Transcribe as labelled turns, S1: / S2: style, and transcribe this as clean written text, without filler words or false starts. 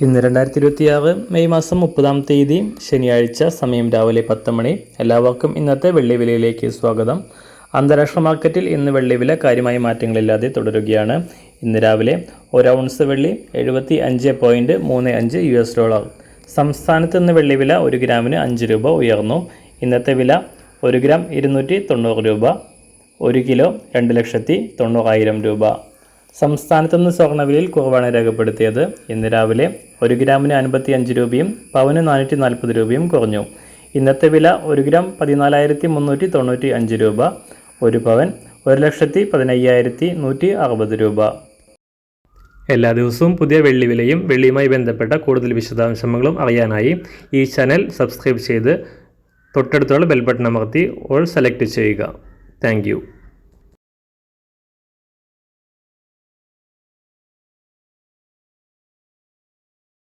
S1: ഇന്ന് 2026 മെയ് മാസം 30-ാം തീയതി ശനിയാഴ്ച, സമയം രാവിലെ 10 മണി. എല്ലാവർക്കും ഇന്നത്തെ വെള്ളിവിലയിലേക്ക് സ്വാഗതം. അന്താരാഷ്ട്ര മാർക്കറ്റിൽ ഇന്ന് വെള്ളിവില കാര്യമായ മാറ്റങ്ങളില്ലാതെ തുടരുകയാണ്. ഇന്ന് രാവിലെ 1 ഔൺസ് വെള്ളി 75.35 $. സംസ്ഥാനത്ത് ഇന്ന് വെള്ളിവില 1 ഗ്രാമിന് 5 രൂപ ഉയർന്നു. ഇന്നത്തെ വില 1 ഗ്രാം 290 രൂപ, 1 കിലോ 2,90,000 രൂപ. സംസ്ഥാനത്തുനിന്ന് സ്വർണ്ണവിലയിൽ കുറവാണ് രേഖപ്പെടുത്തിയത്. ഇന്ന് രാവിലെ 1 ഗ്രാമിന് 55 രൂപയും പവന് 440 രൂപയും കുറഞ്ഞു. ഇന്നത്തെ വില 1 ഗ്രാം 14,395 രൂപ, 1 പവൻ 1,15,160 രൂപ. എല്ലാ ദിവസവും പുതിയ വെള്ളിവിലയും വെള്ളിയുമായി ബന്ധപ്പെട്ട കൂടുതൽ വിശദാംശങ്ങളും അറിയാനായി ഈ ചാനൽ സബ്സ്ക്രൈബ് ചെയ്ത് തൊട്ടടുത്തുള്ള ബെൽ ബട്ടൺ അമർത്തി ഓൾ സെലക്ട് ചെയ്യുക. താങ്ക്